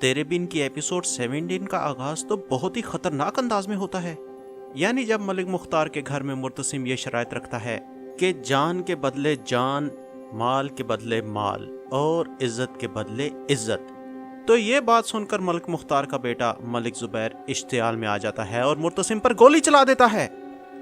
तेरे बिन की एपिसोड 17 का आगाज तो बहुत ही खतरनाक अंदाज में होता है। यानी जब मलिक मुख्तार के घर में मुर्तसिम ये शराइत रखता है कि जान के बदले जान, माल के बदले माल और इज्जत के बदले इज्जत, तो ये बात सुनकर मलिक मुख्तार का बेटा मलिक जुबैर इश्तियाल में आ जाता है और मुर्तसिम पर गोली चला देता है।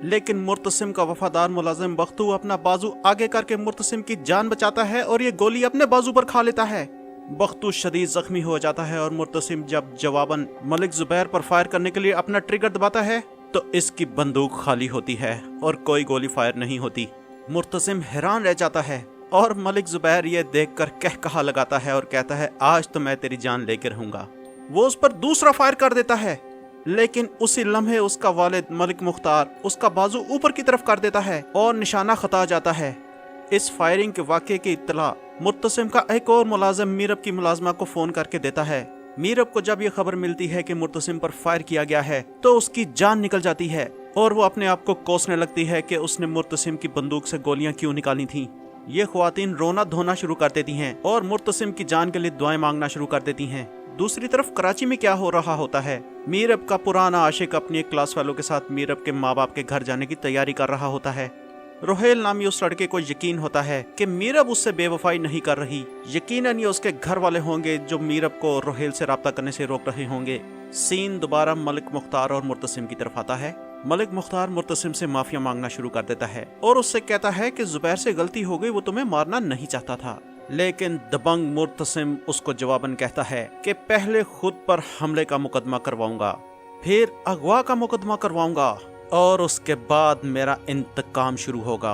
लेकिन मुर्तसिम का वफादार मुलाजिम बख्तू अपना बाजू आगे करके मुर्तसिम की जान बचाता है और ये गोली अपने बाजू पर खा लेता है। बख्तू शदीद जख्मी हो जाता है और मुर्तसिम जब जवाबन मलिक जुबैर पर फायर करने के लिए अपना ट्रिगर दबाता है तो इसकी बंदूक खाली होती है और कोई गोली फायर नहीं होती। मुर्तसिम हैरान रह जाता है और मलिक जुबैर ये देखकर कहकहा लगाता है और कहता है आज तो मैं तेरी जान लेकर रहूंगा। वो उस पर दूसरा फायर कर देता है, लेकिन उसी लम्हे उसका वालिद मलिक मुख्तार उसका बाजू ऊपर की तरफ कर देता है और निशाना खता जाता है। इस फायरिंग के वाक़े की इत्तला मुर्तसिम का एक और मुलाजिम मीरब की मुलाजमा को फोन करके देता है। मीरब को जब ये खबर मिलती है कि मुर्तसिम पर फायर किया गया है तो उसकी जान निकल जाती है और वो अपने आप को कोसने लगती है कि उसने मुर्तसिम की बंदूक से गोलियां क्यों निकाली थीं। ये ख्वातीन रोना धोना शुरू कर देती हैं और मुर्तसिम की जान के लिए दुआएं मांगना शुरू कर देती हैं। दूसरी तरफ कराची में क्या हो रहा होता है, मीरब का पुराना आशिक अपनी एक क्लास फेलो के साथ मीरब के माँ बाप के घर जाने की तैयारी कर रहा होता है। रोहेल नामी उस लड़के को यकीन होता है कि मीरब उससे बेवफाई नहीं कर रही। यकीनन ये उसके घर वाले होंगे जो मीरब को रोहेल से राब्ता करने से रोक रहे होंगे। सीन दोबारा मलिक मुख्तार और मुर्तसिम की तरफ आता है। मलिक मुख्तार मुर्तसिम से माफिया मांगना शुरू कर देता है और उससे कहता है कि जुबैर से गलती हो गई, वो तुम्हें मारना नहीं चाहता था। लेकिन दबंग मुर्तसिम उसको जवाबन कहता है कि पहले खुद पर हमले का मुकदमा करवाऊंगा, फिर अगवा का मुकदमा करवाऊंगा और उसके बाद मेरा इंतकाम शुरू होगा।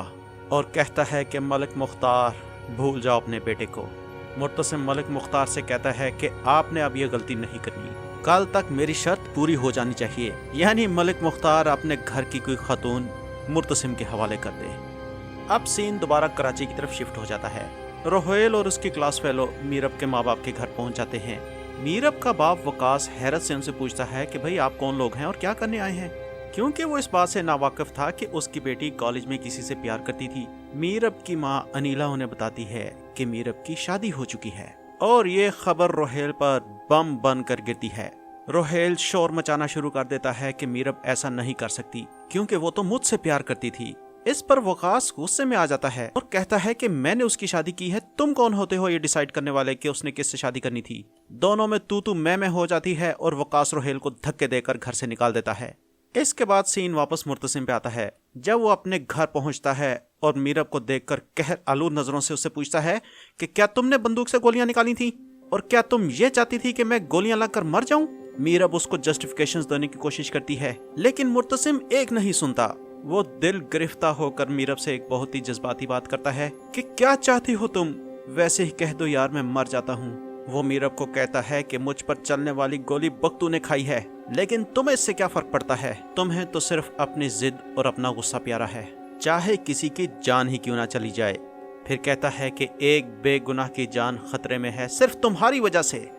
और कहता है कि मलिक मुख्तार भूल जाओ अपने बेटे को। मुर्तसिम मलिक मुख्तार से कहता है कि आपने अब ये गलती नहीं करनी, कल तक मेरी शर्त पूरी हो जानी चाहिए। यानी मलिक मुख्तार अपने घर की कोई खातून मुर्तसिम के हवाले कर दे। अब सीन दोबारा कराची की तरफ शिफ्ट हो जाता है। रोहेल और उसकी क्लास फेलो मीरब के माँ बाप के घर पहुंच जाते हैं। मीरब का बाप वकास हैरत से उनसे पूछता है कि भाई आप कौन लोग हैं और क्या करने आए हैं, क्योंकि वो इस बात से नावाकिफ था कि उसकी बेटी कॉलेज में किसी से प्यार करती थी। मीरब की माँ अनीला उन्हें बताती है कि मीरब की शादी हो चुकी है और ये खबर रोहेल पर बम बन कर गिरती है। रोहेल शोर मचाना शुरू कर देता है कि मीरब ऐसा नहीं कर सकती क्योंकि वो तो मुझसे प्यार करती थी। इस पर वकास गुस्से में आ जाता है और कहता है कि मैंने उसकी शादी की है, तुम कौन होते हो ये डिसाइड करने वाले कि उसने किससे शादी करनी थी। दोनों में तू मैं हो जाती है और वकास रोहेल को धक्के देकर घर से निकाल देता है। इसके बाद सीन वापस मुर्तसिम पे आता है। जब वो अपने घर पहुंचता है और मीरब को देखकर कहर आलूर नजरों से उससे पूछता है कि क्या तुमने बंदूक से गोलियां निकाली थी और क्या तुम ये चाहती थी कि मैं गोलियां लगकर मर जाऊं। मीरब उसको जस्टिफिकेशंस देने की कोशिश करती है, लेकिन मुर्तसिम एक नहीं सुनता। वो दिल गिरफ्ता होकर मीरब से एक बहुत ही जज्बाती बात करता है कि क्या चाहती हो तुम, वैसे ही कह दो यार मैं मर जाता हूँ। वो मीरब को कहता है कि मुझ पर चलने वाली गोली बख्तू ने खाई है, लेकिन तुम्हें इससे क्या फर्क पड़ता है, तुम्हें तो सिर्फ अपनी जिद और अपना गुस्सा प्यारा है, चाहे किसी की जान ही क्यों ना चली जाए। फिर कहता है कि एक बेगुनाह की जान खतरे में है सिर्फ तुम्हारी वजह से।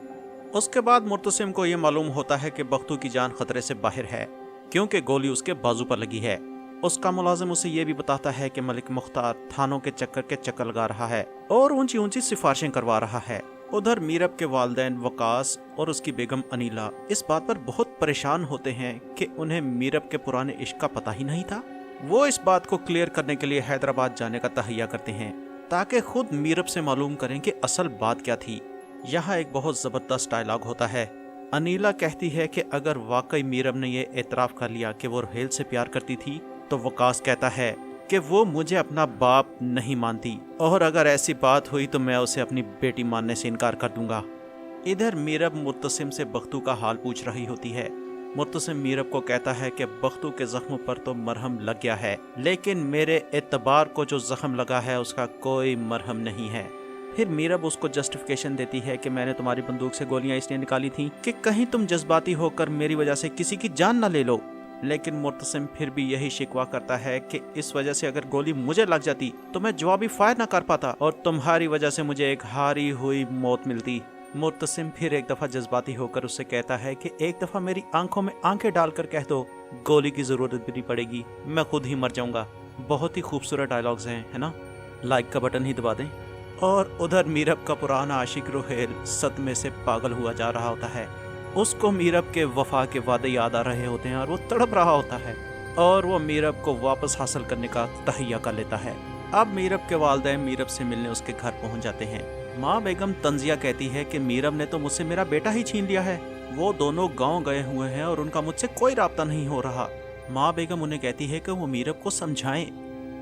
उसके बाद मुर्तसिम को ये मालूम होता है कि बख्तू की जान खतरे से बाहर है क्योंकि गोली उसके बाजू पर लगी है। उसका मुलाजिम उसे ये भी बताता है कि मलिक मुख्तार थानों के चक्कर लगा रहा है और ऊंची ऊंची सिफारिशें करवा रहा है। उधर मीरब के वालिदैन वकास और उसकी बेगम अनीला इस बात पर बहुत परेशान होते हैं कि उन्हें मीरब के पुराने इश्क का पता ही नहीं था। वो इस बात को क्लियर करने के लिए हैदराबाद जाने का तहैया करते हैं ताकि खुद मीरब से मालूम करें कि असल बात क्या थी। यहाँ एक बहुत जबरदस्त डायलॉग होता है। अनीला कहती है कि अगर वाकई मीरब ने ये एतराफ़ कर लिया कि वो रोहेल से प्यार करती थी तो वकास कहता है कि वो मुझे अपना बाप नहीं मानती और अगर ऐसी बात हुई तो मैं उसे अपनी बेटी मानने से इनकार कर दूंगा। इधर मीरब मुर्तसिम से बख्तू का हाल पूछ रही होती है। मुर्तसिम मीरब को कहता है कि बख्तू के जख्म पर तो मरहम लग गया है, लेकिन मेरे एतबार को जो जख्म लगा है उसका कोई मरहम नहीं है। फिर मीरब उसको जस्टिफिकेशन देती है कि मैंने तुम्हारी बंदूक से गोलियां इसलिए निकाली थी कि कहीं तुम जज्बाती होकर मेरी वजह से किसी की जान न ले लो। लेकिन मुर्तसिम फिर भी यही शिकवा करता है कि इस वजह से अगर गोली मुझे लग जाती तो मैं जवाबी फायर ना कर पाता और तुम्हारी वजह से मुझे एक हारी हुई मौत मिलती। मुर्तसिम फिर एक दफा जज्बाती होकर उससे कहता है कि एक दफा मेरी आंखों में आंखें डालकर कह दो, गोली की जरूरत भी नहीं पड़ेगी, मैं खुद ही मर जाऊंगा। बहुत ही खूबसूरत डायलॉग्स हैं, है ना। लाइक का बटन ही दबा दें और उधर मीरब का पुराना आशिक रोहेल सदमे से पागल हुआ जा रहा होता है। उसको मीरब के वफा के वादे याद आ रहे होते हैं और वो तड़प रहा होता है और वो मीरब को वापस हासिल करने का तहैया कर लेता है। अब मीरब के वालिदैन मीरब से मिलने उसके घर पहुंच जाते हैं। माँ बेगम तंजिया कहती है कि मीरब ने तो मुझसे मेरा बेटा ही छीन लिया है। वो दोनों गांव गए हुए हैं और उनका मुझसे कोई राब्ता नहीं हो रहा। माँ बेगम उन्हें कहती है कि वो मीरब को समझाएं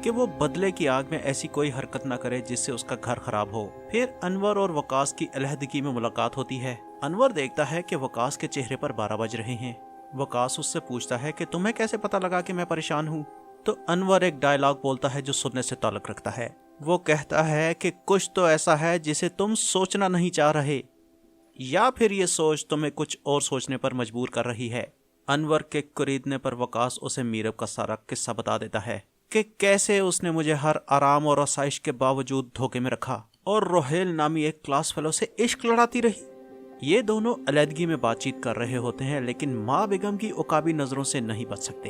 कि वो बदले की आग में ऐसी कोई हरकत न करे जिससे उसका घर खराब हो। फिर अनवर और वकास की अलहदगी में मुलाकात होती है। अनवर देखता है कि वकास के चेहरे पर 12 बज रहे हैं। वकास उससे पूछता है कि तुम्हें कैसे पता लगा कि मैं परेशान हूँ। तो अनवर एक डायलॉग बोलता है जो सुनने से ताल्लुक रखता है। वो कहता है कि कुछ तो ऐसा है जिसे तुम सोचना नहीं चाह रहे, या फिर ये सोच तुम्हें कुछ और सोचने पर मजबूर कर रही है। अनवर के खरीदने पर वकास उसे मीरब का सारा किस्सा बता देता है कि कैसे उसने मुझे हर आराम और आसाइश के बावजूद धोखे में रखा और रोहेल नामी एक क्लास फेलो से इश्क लड़ाती रही। ये दोनों अलहदगी में बातचीत कर रहे होते हैं, लेकिन माँ बेगम की उकाबी नजरों से नहीं बच सकते।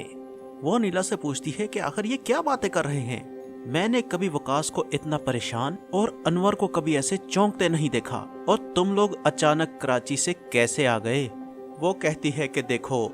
वो नीला से पूछती है कि आखिर ये क्या बातें कर रहे हैं। मैंने कभी वकास को इतना परेशान और अनवर को कभी ऐसे चौंकते नहीं देखा, और तुम लोग अचानक कराची से कैसे आ गए। वो कहती है कि देखो,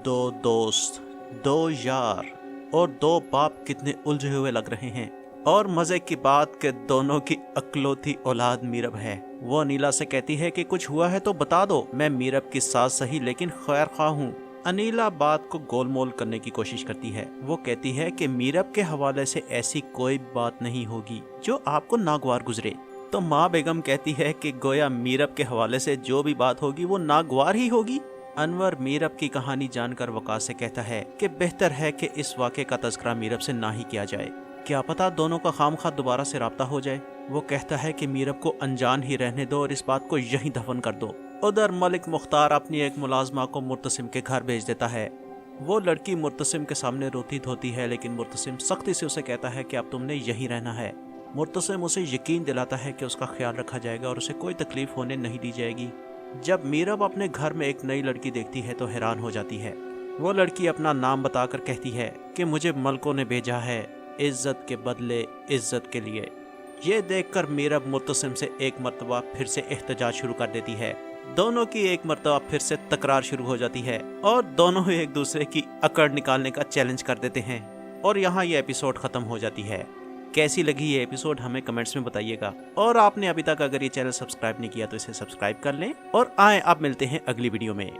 2 दोस्त, 2 यार और 2 बाप कितने उलझे हुए लग रहे हैं, और मजे की बात कि दोनों की अकलौती औलाद मीरब है। वो नीला से कहती है कि कुछ हुआ है तो बता दो, मैं मीरब की सास सही लेकिन खैर खा हूँ। अनीला बात को गोलमोल करने की कोशिश करती है। वो कहती है कि मीरब के हवाले से ऐसी कोई बात नहीं होगी जो आपको नागवार गुजरे। तो माँ बेगम कहती है कि गोया मीरब के हवाले से जो भी बात होगी वो नागवार ही होगी। अनवर मीरब की कहानी जानकर वकास से कहता है कि बेहतर है कि इस वाक़े का तज़किरा मीरब से ना ही किया जाए, क्या पता दोनों का खामखा दोबारा से राब्ता हो जाए। वो कहता है कि मीरब को अनजान ही रहने दो और इस बात को यहीं दफन कर दो। उधर मलिक मुख्तार अपनी एक मुलाजमा को मुर्तसिम के घर भेज देता है। वो लड़की मुर्तसिम के सामने रोती धोती है, लेकिन मुर्तसिम सख्ती से उसे कहता है कि अब तुमने यहीं रहना है। मुर्तसिम उसे यकीन दिलाता है कि उसका ख्याल रखा जाएगा और उसे कोई तकलीफ होने नहीं दी जाएगी। जब मीरब अपने घर में एक नई लड़की देखती है तो हैरान हो जाती है। वो लड़की अपना नाम बताकर कहती है कि मुझे मलकों ने भेजा है इज्जत के बदले इज्जत के लिए। ये देखकर मीरब मुर्तसिम से एक मर्तबा फिर से एहतजाज शुरू कर देती है। दोनों की एक मर्तबा फिर से तकरार शुरू हो जाती है और दोनों ही एक दूसरे की अकड़ निकालने का चैलेंज कर देते हैं, और यहाँ ये एपिसोड खत्म हो जाती है। कैसी लगी ये एपिसोड हमें कमेंट्स में बताइएगा, और आपने अभी तक अगर ये चैनल सब्सक्राइब नहीं किया तो इसे सब्सक्राइब कर लें। और आए अब मिलते हैं अगली वीडियो में।